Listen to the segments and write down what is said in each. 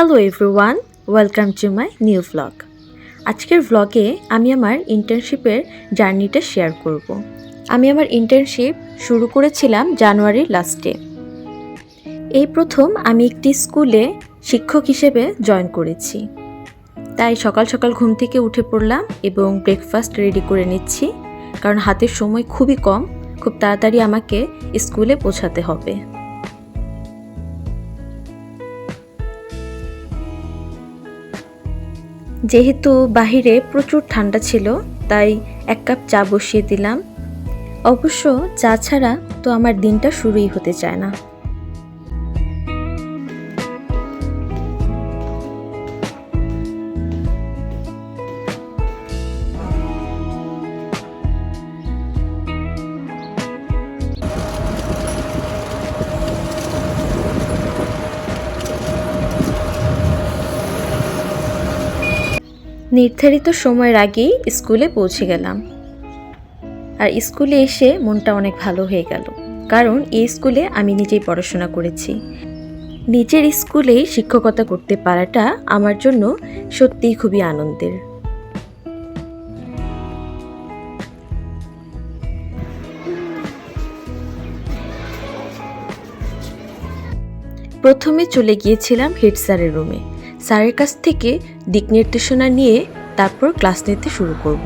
Hello everyone, welcome to my new vlog. আজকের ভ্লগে আমি আমার ইন্টার্নশিপের জার্নিটা শেয়ার করব। আমি আমার ইন্টার্নশিপ শুরু করেছিলাম জানুয়ারির লাস্টে। এই প্রথম আমি একটি স্কুলে শিক্ষক হিসেবে জয়েন করেছি। তাই সকাল সকাল ঘুম থেকে উঠে পড়লাম এবং ব্রেকফাস্ট রেডি করে নিচ্ছি, কারণ হাতের সময় খুবই কম, খুব তাড়াতাড়ি আমাকে স্কুলে পৌঁছাতে হবে। যেহেতু বাহিরে প্রচুর ঠান্ডা ছিল, তাই 1 কাপ চা বসিয়ে দিলাম। অবশ্য চা ছাড়া তো আমার দিনটা শুরুই হতে চায় না। নির্ধারিত সময়ের আগেই স্কুলে পৌঁছে গেলাম। আর স্কুলে এসে মনটা অনেক ভালো হয়ে গেল, কারণ এই স্কুলে আমি নিজেই পড়াশোনা করেছি। নিজের স্কুলেই শিক্ষকতা করতে পারাটা আমার জন্য সত্যিই খুবই আনন্দের। প্রথমে চলে গিয়েছিলাম হেড স্যারের রুমে। স্যারের কাছ থেকে দিক নির্দেশনা নিয়ে তারপর ক্লাস নিতে শুরু করব।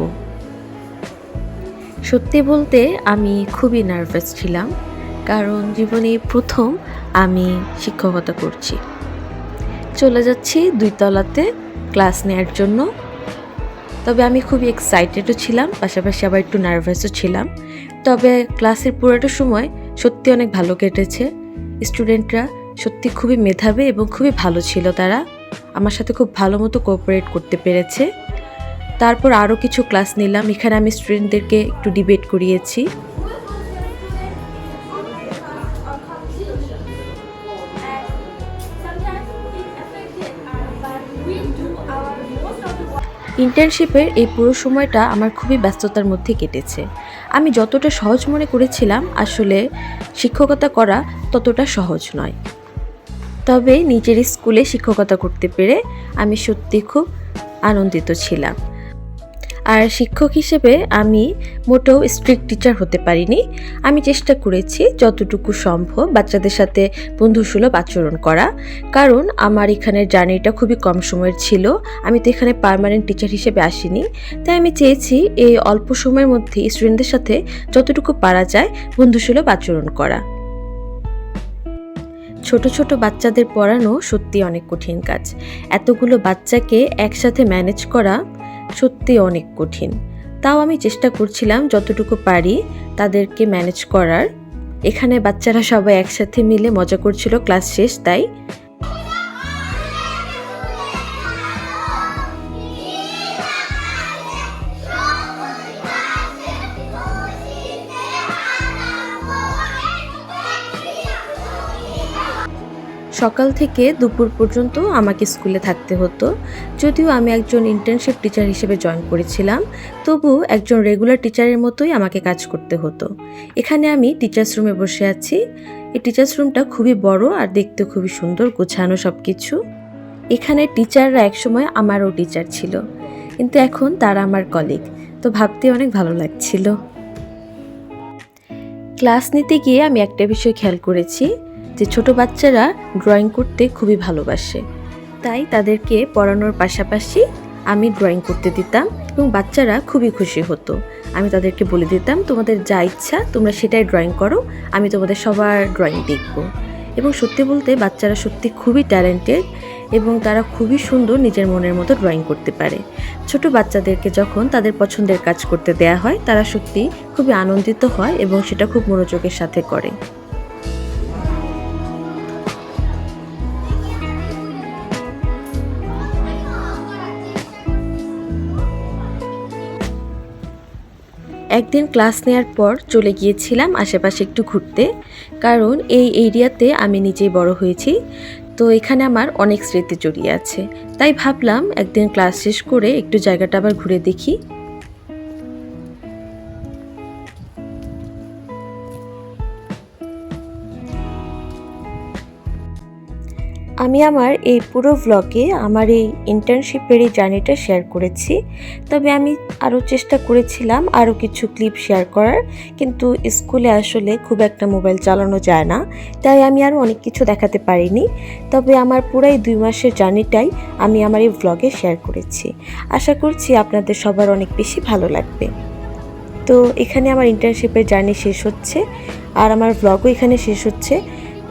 সত্যি বলতে আমি খুবই নার্ভাস ছিলাম, কারণ জীবনে প্রথম আমি শিক্ষকতা করছি। চলে যাচ্ছি 2 তলাতে ক্লাস নেওয়ার জন্য। তবে আমি খুবই এক্সাইটেডও ছিলাম, পাশাপাশি আবার একটু নার্ভাসও ছিলাম। তবে ক্লাসের পুরোটা সময় সত্যি অনেক ভালো কেটেছে। স্টুডেন্টরা সত্যি খুবই মেধাবী এবং খুবই ভালো ছিল। তারা আমার সাথে খুব ভালো মতো কোঅপারেট করতে পেরেছে। তারপর আরও কিছু ক্লাস নিলাম। এখানে আমি স্টুডেন্টদেরকে একটু ডিবেট করিয়েছি। ইন্টার্নশিপের এই পুরো সময়টা আমার খুবই ব্যস্ততার মধ্যে কেটেছে। আমি যতটা সহজ মনে করেছিলাম, আসলে শিক্ষকতা করা ততটা সহজ নয়। তবে নিজের স্কুলে শিক্ষকতা করতে পেরে আমি সত্যি খুব আনন্দিত ছিলাম। আর শিক্ষক হিসেবে আমি মোটেও স্ট্রিক্ট টিচার হতে পারিনি। আমি চেষ্টা করেছি যতটুকু সম্ভব বাচ্চাদের সাথে বন্ধুসুলভ আচরণ করা, কারণ আমার এখানের জার্নিটা খুবই কম সময়ের ছিল। আমি তো এখানে পার্মানেন্ট টিচার হিসেবে আসিনি, তাই আমি চেয়েছি এই অল্প সময়ের মধ্যে স্টুডেন্টদের সাথে যতটুকু পারা যায় বন্ধুসুলভ আচরণ করা। ছোট ছোট বাচ্চাদের পড়ানো সত্যি অনেক কঠিন কাজ। এতগুলো বাচ্চাকে একসাথে ম্যানেজ করা সত্যি অনেক কঠিন। তাও আমি চেষ্টা করছিলাম যতটুকু পারি তাদেরকে ম্যানেজ করার। এখানে বাচ্চারা সবাই একসাথে মিলে মজা করছিল, ক্লাস শেষ তাই। সকাল থেকে দুপুর পর্যন্ত আমাকে স্কুলে থাকতে হতো। যদিও আমি একজন ইন্টার্নশিপ টিচার হিসেবে জয়েন করেছিলাম, তবু একজন রেগুলার টিচারের মতোই আমাকে কাজ করতে হতো। এখানে আমি টিচার্স রুমে বসে আছি। এই টিচার্স রুমটা খুবই বড় আর দেখতে খুবই সুন্দর, গোছানো সব কিছু। এখানে টিচাররা একসময় আমারও টিচার ছিল, কিন্তু এখন তারা আমার কলিগ, তো ভাবতে অনেক ভালো লাগছিল। ক্লাস নিতে গিয়ে আমি একটা বিষয় খেয়াল করেছি যে ছোট বাচ্চারা ড্রয়িং করতে খুবই ভালোবাসে। তাই তাদেরকে পড়ানোর পাশাপাশি আমি ড্রয়িং করতে দিতাম এবং বাচ্চারা খুবই খুশি হতো। আমি তাদেরকে বলে দিতাম, তোমাদের যা ইচ্ছা তোমরা সেটাই ড্রয়িং করো, আমি তোমাদের সবার ড্রয়িং দেখব। এবং সত্যি বলতে বাচ্চারা সত্যি খুবই ট্যালেন্টেড এবং তারা খুবই সুন্দর নিজের মনের মতো ড্রয়িং করতে পারে। ছোট বাচ্চাদেরকে যখন তাদের পছন্দের কাজ করতে দেয়া হয়, তারা সত্যি খুবই আনন্দিত হয় এবং সেটা খুব মনোযোগের সাথে করে। একদিন ক্লাস নেওয়ার পর চলে গিয়েছিলাম আশেপাশে একটু ঘুরতে, কারণ এই এরিয়াতে আমি নিজেই বড় হয়েছি, তো এখানে আমার অনেক স্মৃতি জড়িয়ে আছে। তাই ভাবলাম একদিন ক্লাস শেষ করে একটু জায়গাটা আবার ঘুরে দেখি। আমি আমার এই পুরো ভ্লগে আমার এই ইন্টার্নশিপের এই জার্নিটা শেয়ার করেছি। তবে আমি আরও চেষ্টা করেছিলাম আরও কিছু ক্লিপ শেয়ার করার, কিন্তু স্কুলে আসলে খুব একটা মোবাইল চালানো যায় না, তাই আমি আরও অনেক কিছু দেখাতে পারিনি। তবে আমার পুরাই 2 মাসের জার্নিটাই আমি আমার এই ভ্লগে শেয়ার করেছি। আশা করছি আপনাদের সবার অনেক বেশি ভালো লাগবে। তো এখানে আমার ইন্টার্নশিপের জার্নি শেষ হচ্ছে আর আমার ভ্লগও এখানে শেষ হচ্ছে।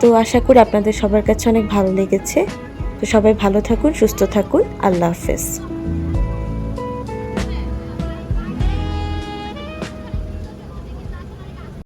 তো আশা করি আপনাদের সবার কাছে অনেক ভালো লেগেছে। তো সবাই ভালো থাকুন, সুস্থ থাকুন। আল্লাহ হাফেজ।